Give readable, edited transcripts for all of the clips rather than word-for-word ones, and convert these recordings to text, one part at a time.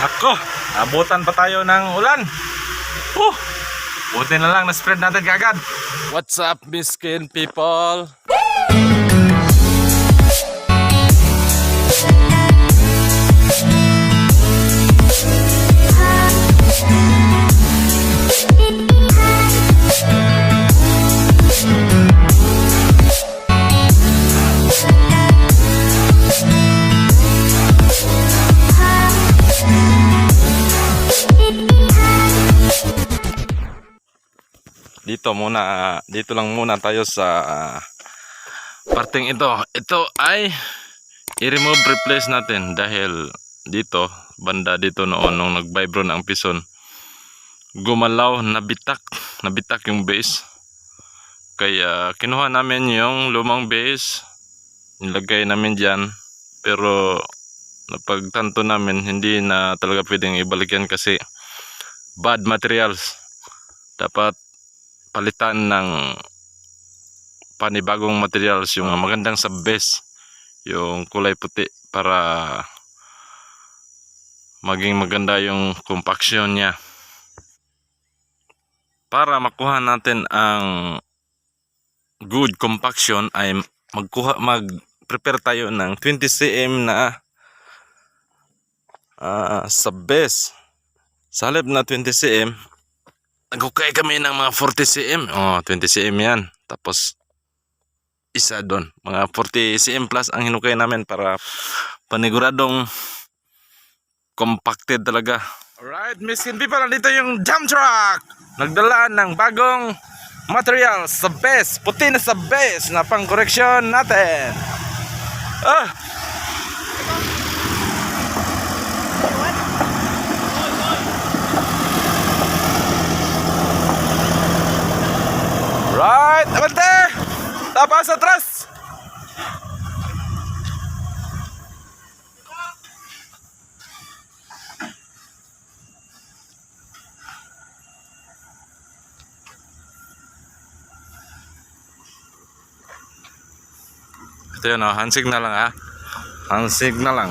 Ako, abutan pa tayo ng ulan. Buti na lang na-spread natin kagad. What's up, miskin people? Dito lang muna tayo sa parting ito. Ito ay i-remove, replace natin dahil dito, banda dito noon nung nag-vibro na ang pison, gumalaw, nabitak yung base. Kaya kinuha namin yung lumang base, nilagay namin dyan, pero napagtanto namin hindi na talaga pwedeng ibalik yan kasi bad materials. Dapat palitan ng panibagong materials, yung magandang sa base, yung kulay puti, para maging maganda yung compaction niya. Para makuha natin ang good compaction ay mag-prepare tayo ng 20 cm na sa base. Sa halip na 20 cm, nagukay kami ng mga 40 cm. 20 cm yan. Tapos isa doon, mga 40 cm plus ang hinukay namin para paniguradong compacted talaga. Alright, miskin people, nandito yung dump truck. Nagdala ng bagong material sa base, puti na sa base na pang correction natin. Right, abante! Tapas atras! Ito yun, hand signal lang hand signal lang.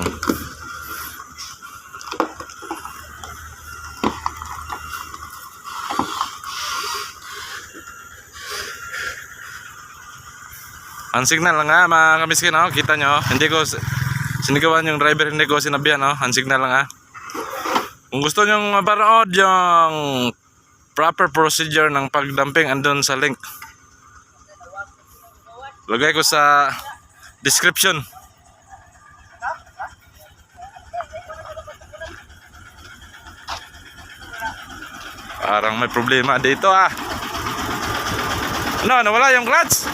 Hand signal lang mga kamiskin, kita nyo, hindi ko sinigawan yung driver, hindi ko sinabihan, hand signal lang Kung gusto nyo mapanood yung proper procedure ng pagdamping, andun sa link, lagay ko sa description. Parang may problema dito nawala yung clutch.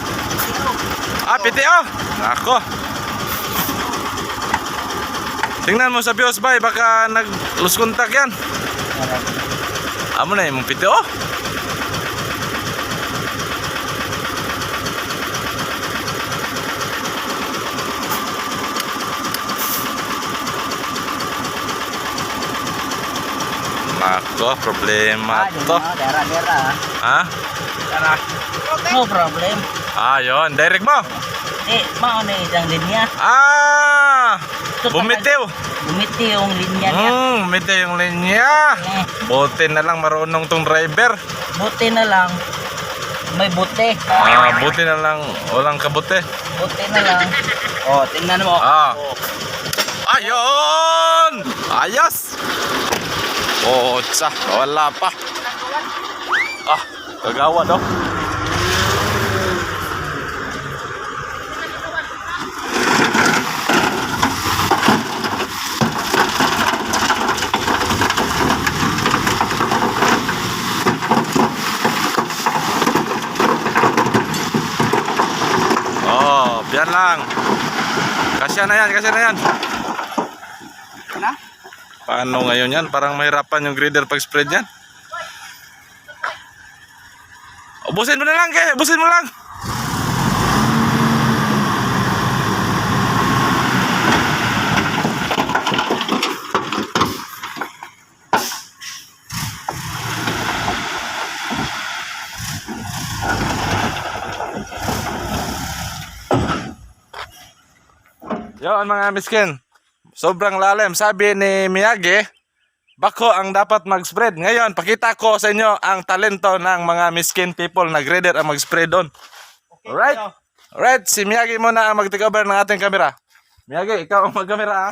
PTO. Ako. Tingnan mo sa BIOS bay, baka nag-lose contact yan. Amo na yung PTO. Ako, problema to. No problem. Yun, direct mo. Mao na isang linya. Bumitiw. Bumitiw yung linya niya. Bumitiw yung linya. Buti na lang marunong tong driver. Buti na lang may buti. Buti na lang walang kabuti. Buti na lang. Tingnan mo. Ayun! Ayos! Wala pa. Kagawa daw. Yan lang. Kasya na yan. Paano ngayon yan? Parang mahirapan yung grader pag spread yan. Ubusin mo na lang, ubusin mo lang. Yan mga miskin, sobrang lalim. Sabi ni Miyagi, bako ang dapat mag-spread. Ngayon, pakita ko sa inyo ang talento ng mga miskin people na grader ang mag-spread doon. Alright? Alright, si Miyagi muna ang mag-take over ng ating camera. Miyagi, ikaw ang mag-camera ha.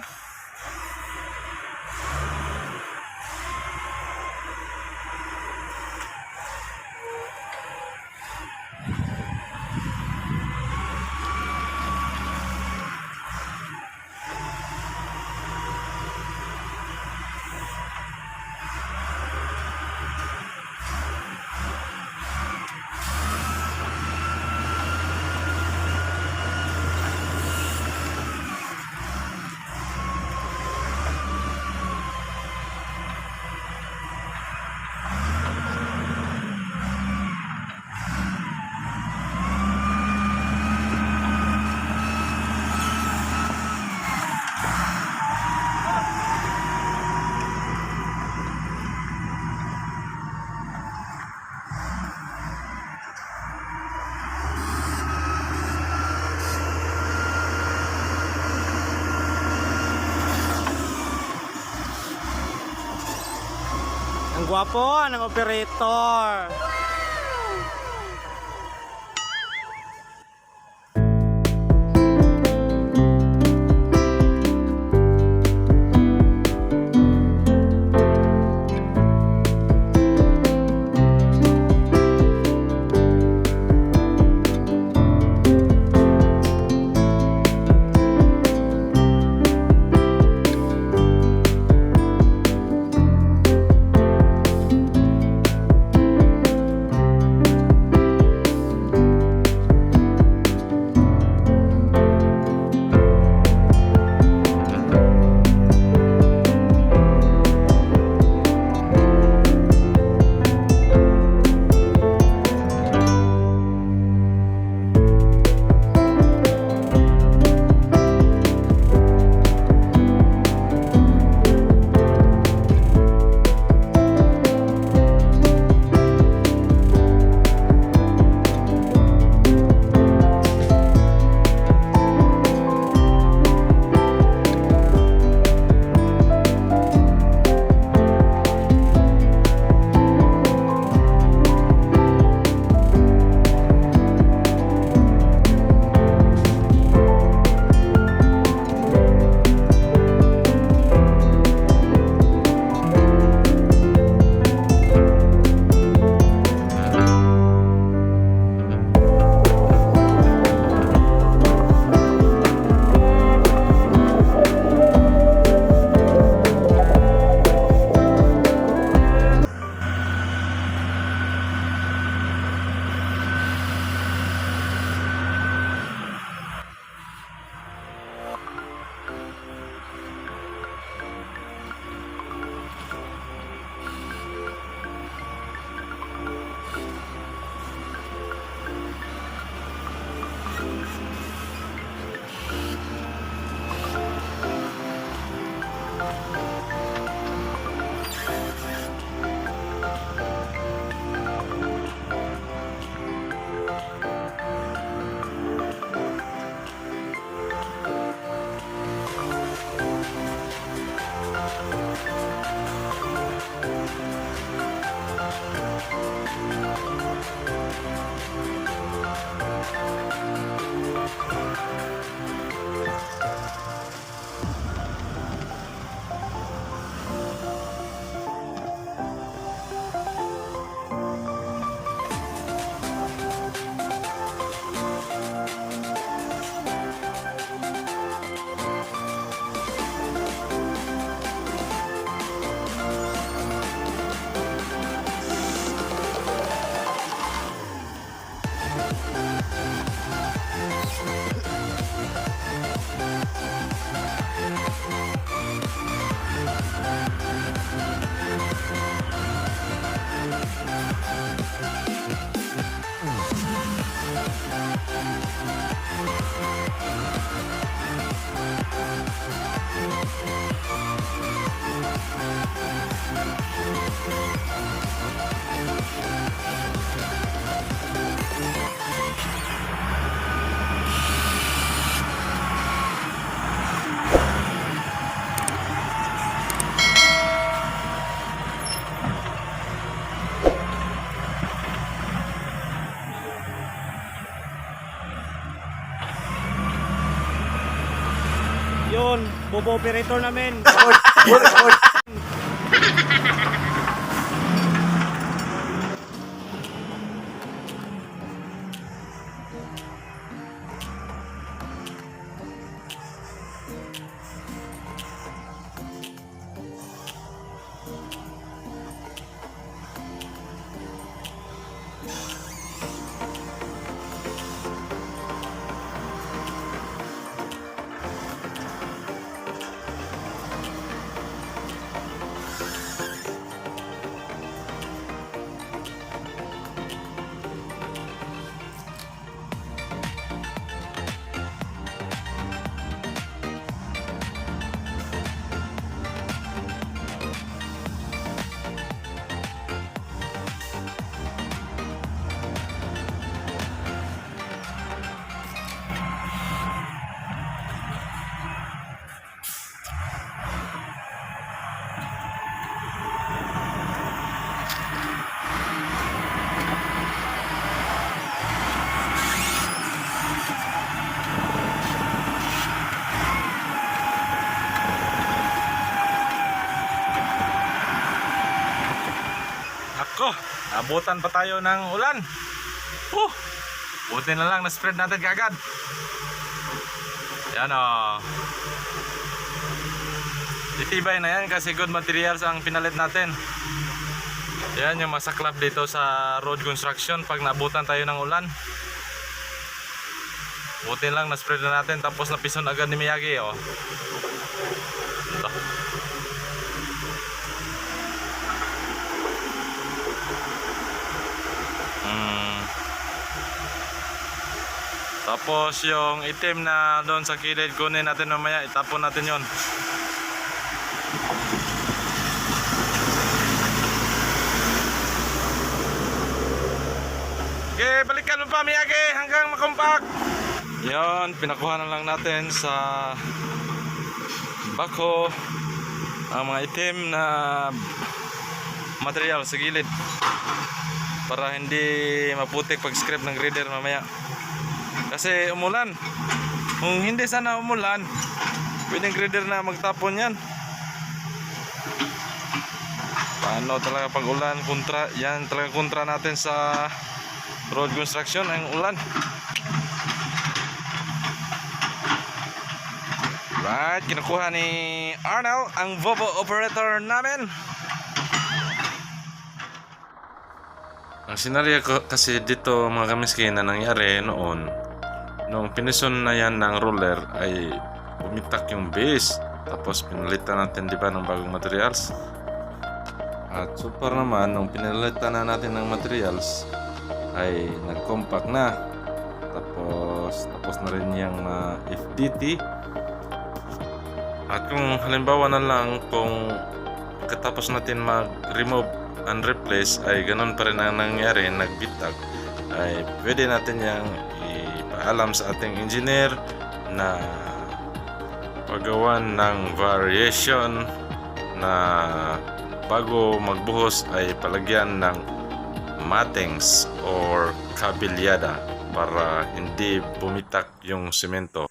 Ang gwapo ng operator. Yun, bobo operator namin. Ako, abutan pa tayo ng ulan. Buti na lang na-spread natin kagad. Yan o. Itibay na yan kasi good materials ang pinalit natin. Yan yung masaklap dito sa road construction pag naabutan tayo ng ulan. Buti lang na-spread na natin tapos napison agad ni Miyagi o. Ito. Tapos yung itim na doon sa kilid, kunin natin mamaya, itapon natin yon. Okay, balikan mo pa Miyagi hanggang makumpak. Yon, pinakuha na lang natin sa bako ang mga itim na material sa gilid para hindi maputik pag scrape ng grader mamaya. Kasi umulan. Kung hindi sana umulan, pwedeng grader na magtapon yan. Paano talaga pag ulan? Kontra, yan talaga kontra natin sa road construction, ang ulan. Right, kinukuha ni Arnel ang Volvo operator namin. Ang senaryo kasi dito mga kamiskin na nangyari noon, nung pinison na yan ng roller ay bumitak yung base. Tapos pinalitan natin, di ba, ng bagong materials. At super naman, nung pinalitan na natin ng materials ay nag-compact na. Tapos na rin yung FDT. At kung halimbawa na lang, kung katapos natin mag-remove and replace ay ganun pa rin ang nangyari, nagbitag, ay pwede natin yung ipaalam sa ating engineer na paggawan ng variation na bago magbuhos ay palagyan ng matings or kabilyada para hindi bumitak yung semento.